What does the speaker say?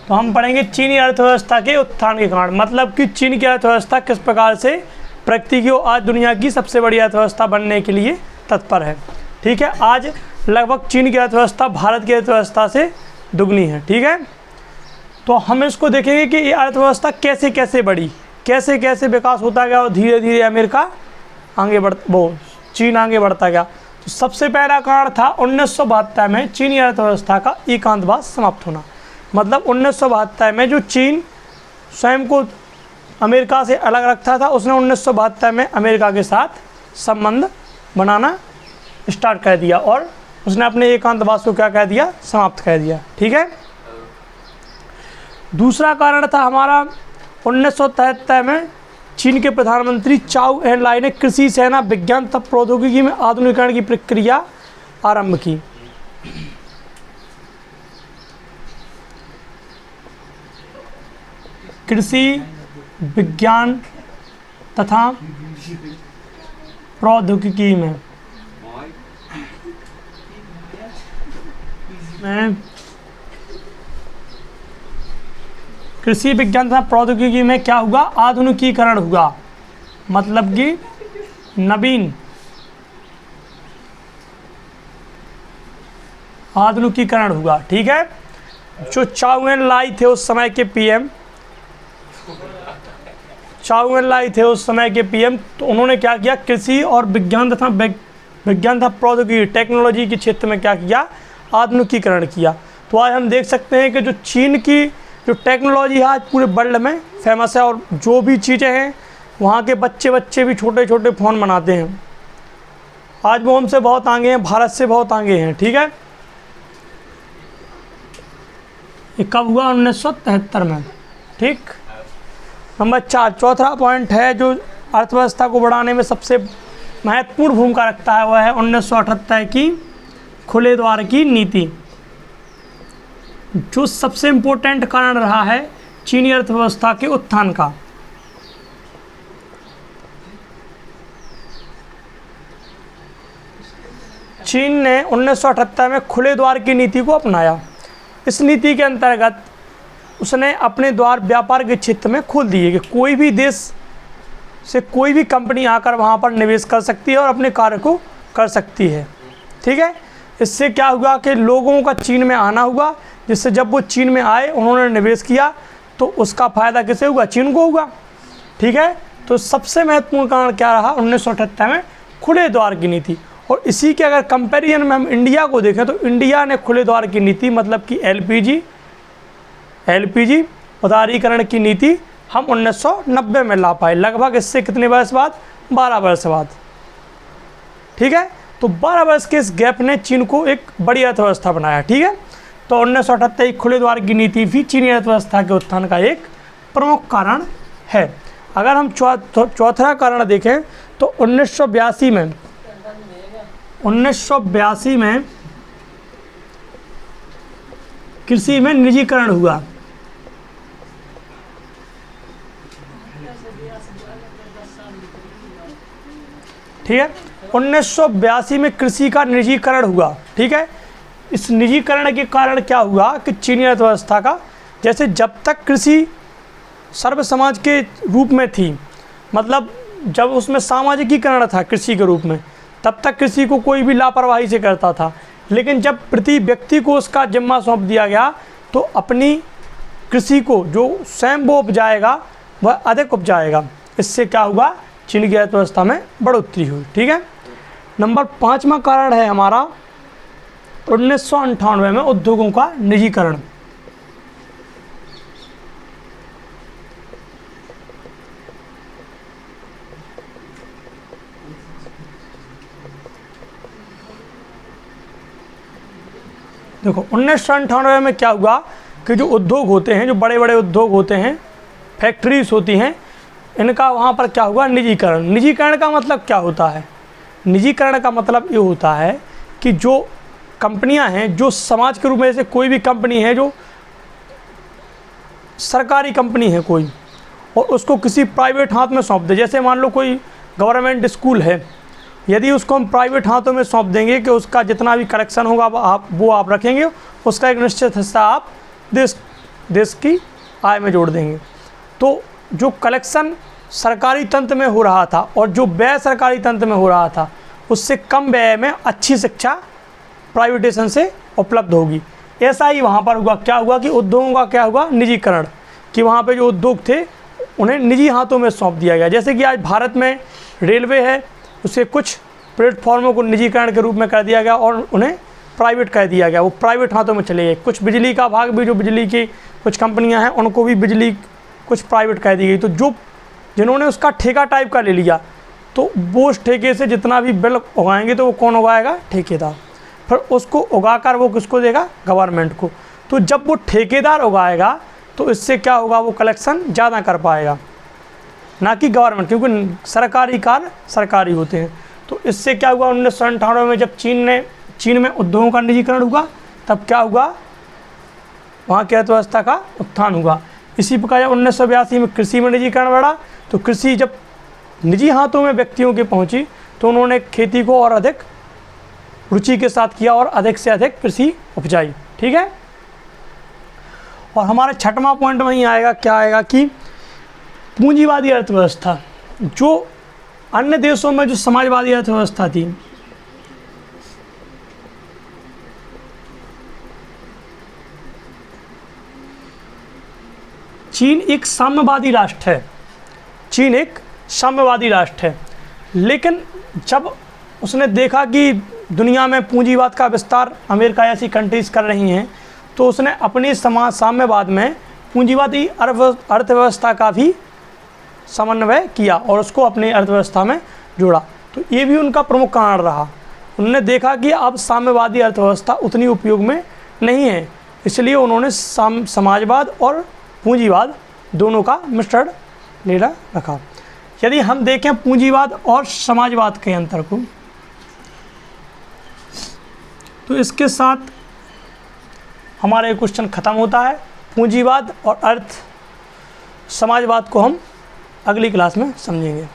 तो हम पढ़ेंगे चीनी अर्थव्यवस्था के उत्थान के कारण, मतलब कि चीन की अर्थव्यवस्था किस प्रकार से प्रगति की आज दुनिया की सबसे बड़ी अर्थव्यवस्था बनने के लिए तत्पर है। ठीक है, आज लगभग चीन की अर्थव्यवस्था भारत की अर्थव्यवस्था से दुगनी है। ठीक है, तो हम इसको देखेंगे कि ये अर्थव्यवस्था कैसे कैसे बढ़ी, कैसे कैसे विकास होता गया और धीरे धीरे अमेरिका चीन आगे बढ़ता गया। तो सबसे पहला कारण था 1972 में चीनी अर्थव्यवस्था का एकांतवाद समाप्त होना। मतलब 1972 में जो चीन स्वयं को अमेरिका से अलग रखता था, उसने 1972 में अमेरिका के साथ संबंध बनाना स्टार्ट कर दिया और उसने अपने एकांतवाद को क्या कह दिया, समाप्त कर दिया। ठीक है, दूसरा कारण था हमारा 1973 में चीन के प्रधानमंत्री चाउ एन लाई ने कृषि, सेना, विज्ञान तथा प्रौद्योगिकी में आधुनिकीकरण की प्रक्रिया आरंभ की। कृषि, विज्ञान तथा प्रौद्योगिकी में कृषि, विज्ञान तथा प्रौद्योगिकी में क्या हुआ, आधुनिकीकरण हुआ। मतलब कि नवीन आधुनिकीकरण हुआ। ठीक है, जो चाउ एन लाई थे उस समय के पीएम, चाउ एन लाई थे उस समय के पीएम, तो उन्होंने क्या किया, कृषि और विज्ञान तथा प्रौद्योगिकी, टेक्नोलॉजी के क्षेत्र में क्या किया, आधुनिकीकरण किया। तो आज हम देख सकते हैं कि जो चीन की जो टेक्नोलॉजी है आज पूरे वर्ल्ड में फेमस है और जो भी चीज़ें हैं वहाँ के बच्चे भी छोटे छोटे फ़ोन बनाते हैं। आज वो हमसे बहुत आगे हैं, भारत से बहुत आगे हैं। ठीक है, ये कब हुआ, 1973 में। ठीक, नंबर 4 चौथा पॉइंट है जो अर्थव्यवस्था को बढ़ाने में सबसे महत्वपूर्ण भूमिका रखता है, वह है 1978 की खुले द्वार की नीति, जो सबसे इम्पोर्टेंट कारण रहा है चीनी अर्थव्यवस्था के उत्थान का। चीन ने 1978 में खुले द्वार की नीति को अपनाया। इस नीति के अंतर्गत उसने अपने द्वार व्यापार के क्षेत्र में खोल दिए कि कोई भी देश से कोई भी कंपनी आकर वहाँ पर निवेश कर सकती है और अपने कार्य को कर सकती है। ठीक है, इससे क्या हुआ कि लोगों का चीन में आना हुआ, जिससे जब वो चीन में आए, उन्होंने निवेश किया, तो उसका फ़ायदा किसे हुआ, चीन को हुआ। ठीक है, तो सबसे महत्वपूर्ण कारण क्या रहा 1978 में, खुले द्वार की नीति। और इसी के अगर कंपैरिजन में हम इंडिया को देखें तो इंडिया ने खुले द्वार की नीति, मतलब कि एलपीजी उदारीकरण की नीति हम 1990 में ला पाए, लगभग इससे कितने वर्ष बाद, 12 वर्ष बाद। ठीक है, तो 12 वर्ष के इस गैप ने चीन को एक बड़ी अर्थव्यवस्था बनाया। ठीक है, तो 1978 खुले द्वार की नीति भी चीनी अर्थव्यवस्था के उत्थान का एक प्रमुख कारण है। अगर हम चौथा कारण देखें तो 1982 में कृषि में निजीकरण हुआ। ठीक है, 1982 में कृषि का निजीकरण हुआ। ठीक है, इस निजीकरण के कारण क्या हुआ कि चीनी अर्थव्यवस्था का, जैसे जब तक कृषि सर्व समाज के रूप में थी, मतलब जब उसमें सामाजिकीकरण था कृषि के रूप में, तब तक कृषि को कोई भी लापरवाही से करता था। लेकिन जब प्रति व्यक्ति को उसका जिम्मा सौंप दिया गया तो अपनी कृषि को जो स्वयं वो उपजाएगा वह अधिक उपजाएगा। इससे क्या हुआ, चीन की अर्थव्यवस्था में बढ़ोतरी हुई। ठीक है, नंबर 5वां कारण है हमारा 1998 में उद्योगों का निजीकरण। देखो 1998 में क्या हुआ कि जो उद्योग होते हैं, जो बड़े बड़े उद्योग होते हैं, फैक्ट्रीज होती हैं, इनका वहाँ पर क्या हुआ, निजीकरण। निजीकरण का मतलब क्या होता है, निजीकरण का मतलब ये होता है कि जो कंपनियां हैं, जो समाज के रूप में, जैसे कोई भी कंपनी है जो सरकारी कंपनी है कोई, और उसको किसी प्राइवेट हाथ में सौंप दे, जैसे मान लो कोई गवर्नमेंट स्कूल है, यदि उसको हम प्राइवेट हाथों में सौंप देंगे कि उसका जितना भी कलेक्शन होगा वो आप रखेंगे, उसका एक निश्चित हिस्सा आप देश की आय में जोड़ देंगे। तो जो कलेक्शन सरकारी तंत्र में हो रहा था और जो व्यय सरकारी तंत्र में हो रहा था, उससे कम व्यय में अच्छी शिक्षा प्राइवेटाइजेशन से उपलब्ध होगी। ऐसा ही वहाँ पर हुआ। क्या हुआ कि उद्योगों का क्या हुआ, निजीकरण, कि वहाँ पे जो उद्योग थे उन्हें निजी हाथों में सौंप दिया गया। जैसे कि आज भारत में रेलवे है, उसके कुछ प्लेटफॉर्मों को निजीकरण के रूप में कर दिया गया और उन्हें प्राइवेट कर दिया गया, वो प्राइवेट हाथों में चले गए। कुछ बिजली का भाग भी, जो बिजली की कुछ कंपनियां हैं, उनको भी बिजली कुछ प्राइवेट कर दी गई। तो जो जिन्होंने उसका ठेका टाइप का ले लिया, तो वो उस ठेके से जितना भी बिल उगाएंगे तो वो कौन उगाएगा, ठेकेदार। फिर उसको उगाकर वो किसको देगा, गवर्नमेंट को। तो जब वो ठेकेदार उगाएगा तो इससे क्या होगा, वो कलेक्शन ज़्यादा कर पाएगा, ना कि गवर्नमेंट, क्योंकि सरकारी कार्य सरकारी होते हैं। तो इससे क्या हुआ, 1998 में जब चीन में उद्योगों का निजीकरण हुआ, तब क्या हुआ, वहाँ की अर्थव्यवस्था का उत्थान हुआ। इसी प्रकार जब 1982 में कृषि में निजीकरण बढ़ा, तो कृषि जब निजी हाथों में व्यक्तियों के पहुँची, तो उन्होंने खेती को और अधिक रुचि के साथ किया और अधिक से अधिक कृषि उपजाई। ठीक है। और हमारा छठवां पॉइंट वहीं आएगा, क्या आएगा कि पूंजीवादी अर्थव्यवस्था। जो अन्य देशों में जो समाजवादी अर्थव्यवस्था थी, चीन एक साम्यवादी राष्ट्र है, चीन एक साम्यवादी राष्ट्र है। लेकिन जब उसने देखा कि दुनिया में पूंजीवाद का विस्तार अमेरिका ऐसी कंट्रीज कर रही हैं, तो उसने अपने साम्यवाद में पूंजीवादी अर्थव्यवस्था का भी समन्वय किया और उसको अपनी अर्थव्यवस्था में जोड़ा। तो ये भी उनका प्रमुख कारण रहा। उन्होंने देखा कि अब साम्यवादी अर्थव्यवस्था उतनी उपयोग में नहीं है, इसलिए उन्होंने समाजवाद और पूंजीवाद दोनों का मिश्रण लेना रखा। यदि हम देखें पूंजीवाद और समाजवाद के अंतर को, तो इसके साथ हमारा ये क्वेश्चन ख़त्म होता है। पूंजीवाद और समाजवाद को हम अगली क्लास में समझेंगे।